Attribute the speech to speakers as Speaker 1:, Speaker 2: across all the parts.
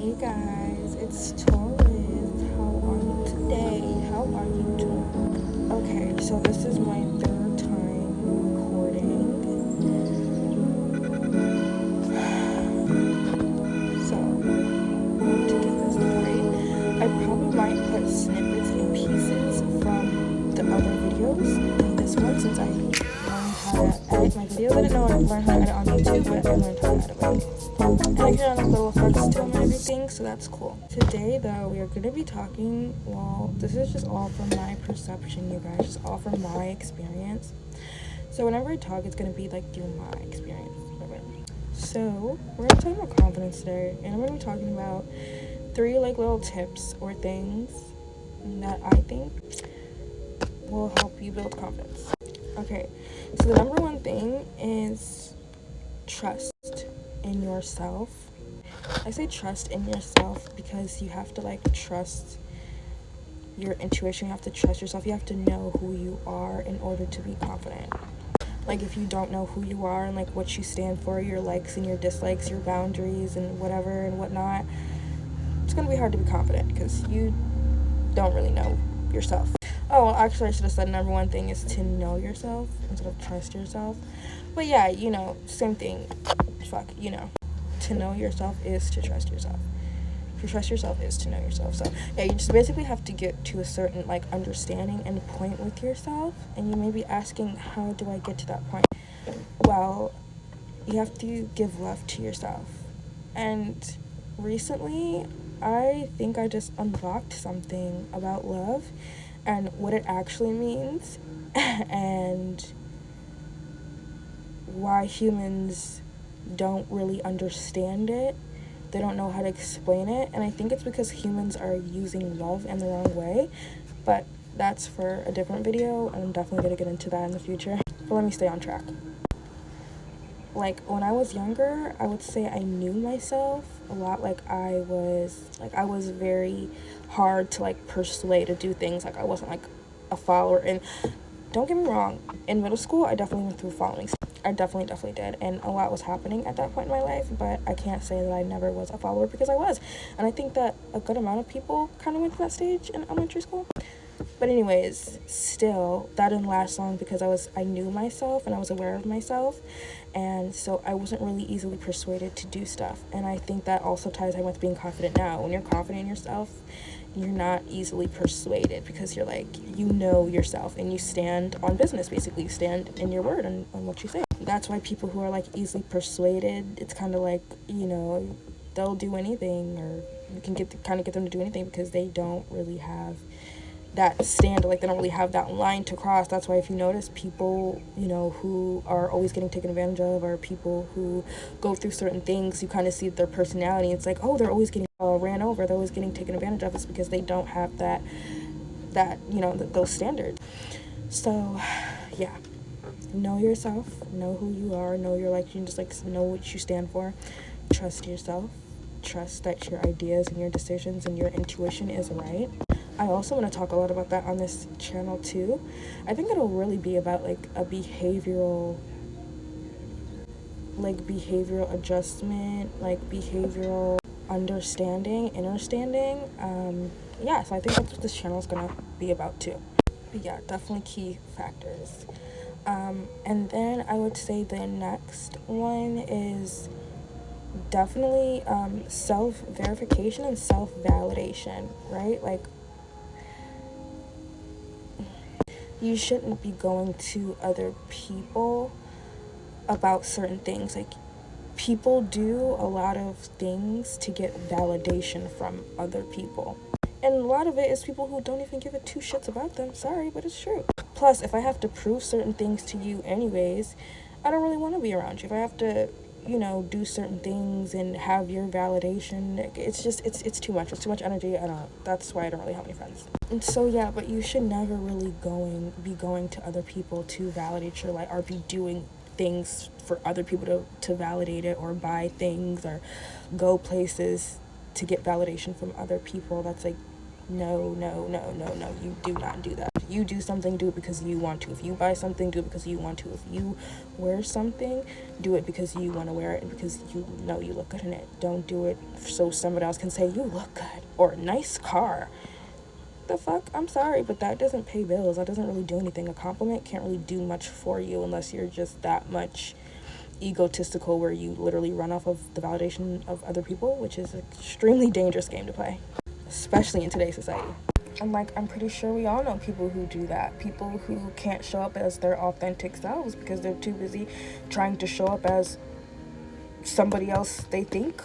Speaker 1: Hey guys, it's Taurus. How are you today? How are you doing? Okay, so this is my third time recording. So, to get this straight, I probably might put snippets and pieces from the other videos in this one since I learned how to edit my videos. I didn't know I learned how to edit on YouTube, but I learned how to edit my videos. And I can add little effects to them and everything, so that's cool. Today, though, we are going to be talking, well, this is just all from my perception, you guys, just all from my experience. So whenever I talk, it's going to be, like, through my experience. So, we're going to talk about confidence today, and I'm going to be talking about 3, like, little tips or things that I think will help you build confidence. Okay, so the number one thing is trust in yourself. I say trust in yourself because you have to like trust your intuition, you have to trust yourself, you have to know who you are in order to be confident. Like if you don't know who you are and like what you stand for, your likes and your dislikes, your boundaries and whatever and whatnot, it's gonna be hard to be confident because you don't really know yourself. Oh, well, actually I should have said number one thing is to know yourself instead of trust yourself. But yeah, you know, same thing. To know yourself is to trust yourself. To trust yourself is to know yourself. So yeah, you just basically have to get to a certain like understanding and point with yourself, and you may be asking, how do I get to that point? Well, you have to give love to yourself. And recently I think I just unlocked something about love and what it actually means and why humans don't really understand it. They don't know how to explain it, and I think it's because humans are using love in the wrong way, but that's for a different video, and I'm definitely going to get into that in the future. But let me stay on track. Like when I was younger, I would say I knew myself a lot. Like I was very hard to like persuade to do things. Like I wasn't like a follower, and don't get me wrong, in middle school I definitely went through following. I definitely did, and a lot was happening at that point in my life, but I can't say that I never was a follower because I was, and I think that a good amount of people kind of went through that stage in elementary school. But anyways, still, that didn't last long because I knew myself and I was aware of myself, and so I wasn't really easily persuaded to do stuff. And I think that also ties in with being confident now. When you're confident in yourself, you're not easily persuaded because you're like, you know yourself and you stand on business. Basically, you stand in your word on what you say. That's why people who are like easily persuaded, it's kind of like, you know, they'll do anything, or you can get them to do anything because they don't really have that stand, like they don't really have that line to cross. That's why if you notice people, you know, who are always getting taken advantage of, or people who go through certain things, you kind of see their personality. It's like, oh, they're always getting ran over, they're always getting taken advantage of. It's because they don't have that you know, those standards. So yeah, know yourself, know who you are, know your likes, you just like know what you stand for. Trust yourself, trust that your ideas and your decisions and your intuition is right. I also want to talk a lot about that on this channel too. I think it'll really be about like a behavioral adjustment, like behavioral understanding, understanding. Yeah, so I think that's what this channel is gonna be about too. But yeah, definitely key factors. And then I would say the next one is definitely self-verification and self-validation, right? Like, you shouldn't be going to other people about certain things. Like, people do a lot of things to get validation from other people. And a lot of it is people who don't even give a two shits about them. Sorry, but it's true. Plus, if I have to prove certain things to you anyways, I don't really want to be around you. If I have to, you know, do certain things and have your validation, it's just, it's too much. It's too much energy. That's why I don't really have any friends. And so yeah, but you should never really be going to other people to validate your life, or be doing things for other people to validate it, or buy things or go places to get validation from other people. That's like, no, you do not do that. you do something, do it because you want to. If you buy something, do it because you want to. If you wear something, do it because you want to wear it and because you know you look good in it. Don't do it so somebody else can say you look good or nice car. The fuck? I'm sorry, but that doesn't pay bills. That doesn't really do anything. A compliment can't really do much for you unless you're just that much egotistical where you literally run off of the validation of other people, which is an extremely dangerous game to play, especially in today's society. And like, I'm pretty sure we all know people who do that. People who can't show up as their authentic selves because they're too busy trying to show up as somebody else they think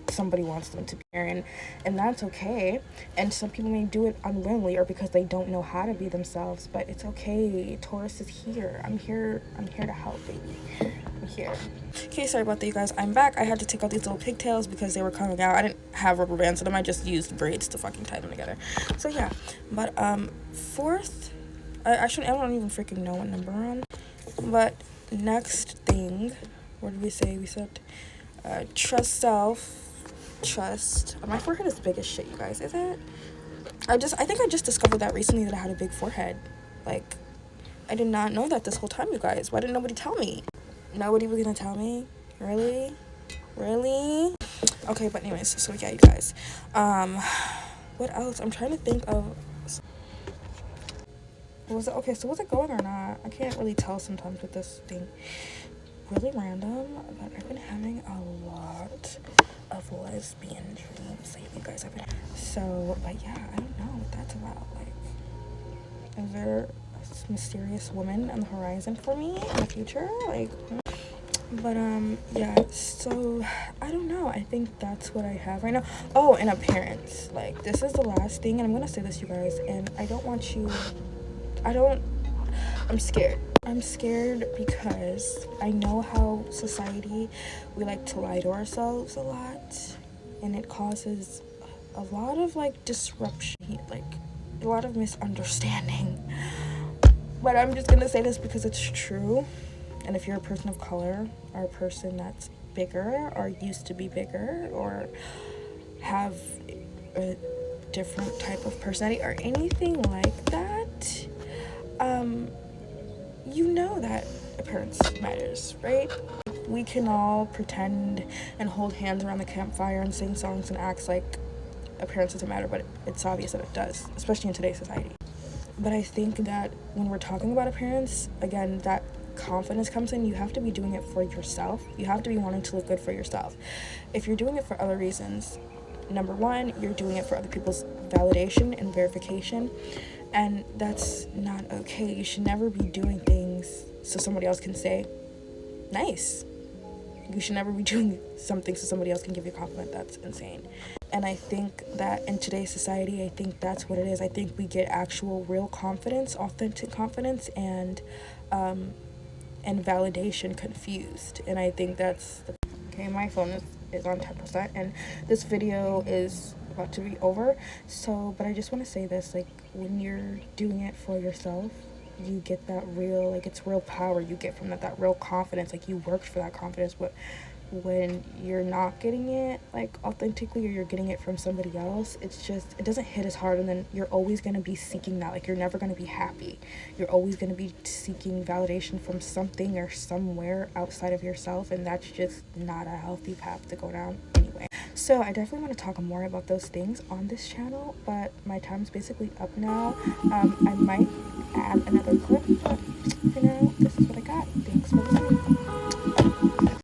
Speaker 1: somebody wants them to be, and that's okay. And some people may do it unwillingly or because they don't know how to be themselves, but it's okay. Taurus is here. I'm here to help, baby. I'm here. Okay, sorry about that, you guys. I'm back. I had to take out these little pigtails because they were coming out. I didn't have rubber bands in them. I just used braids to fucking tie them together. So yeah, but fourth, I don't even freaking know what number we're on. But next thing, what did we say? We said trust self. Trust. My forehead is big as shit, you guys. Is it? I think I just discovered that recently, that I had a big forehead. Like, I did not know that this whole time, you guys. Why didn't nobody tell me? Nobody was gonna tell me? Really? Okay, but anyways, so yeah, you guys. What else? I'm trying to think of. Was it okay? So was it going or not? I can't really tell sometimes with this thing. Really random, but I've been having a lot of lesbian dreams lately, you guys. So, but yeah, I don't know what that's about. Like, is there a mysterious woman on the horizon for me in the future? Like, but yeah. So I don't know. I think that's what I have right now. Oh, and appearance. Like, this is the last thing, and I'm gonna say this, you guys. And I don't want you. I'm scared. I'm scared because I know how society, we like to lie to ourselves a lot, and it causes a lot of like disruption, like a lot of misunderstanding. But I'm just gonna say this because it's true. And if you're a person of color or a person that's bigger or used to be bigger or have a different type of personality or anything like that, you know that appearance matters, right? We can all pretend and hold hands around the campfire and sing songs and act like appearance doesn't matter, but it's obvious that it does, especially in today's society. But I think that when we're talking about appearance, again, that confidence comes in. You have to be doing it for yourself. You have to be wanting to look good for yourself. If you're doing it for other reasons, number one, you're doing it for other people's validation and verification, and that's not okay. You should never be doing things so somebody else can say, nice. You should never be doing something so somebody else can give you a compliment. That's insane. And I think that in today's society, I think that's what it is. I think we get actual real confidence, authentic confidence, and validation confused. And I think that's okay. My phone is on 10%, and this video is about to be over. So, but I just want to say this, like, when you're doing it for yourself, you get that real, like, it's real power you get from that real confidence. Like, you worked for that confidence. But when you're not getting it, like, authentically, or you're getting it from somebody else, it's just, it doesn't hit as hard. And then you're always going to be seeking that. Like, you're never going to be happy. You're always going to be seeking validation from something or somewhere outside of yourself, and that's just not a healthy path to go down anyway. So I definitely want to talk more about those things on this channel, but my time's basically up now. I might add another clip, but for now, this is what I got. Thanks for listening.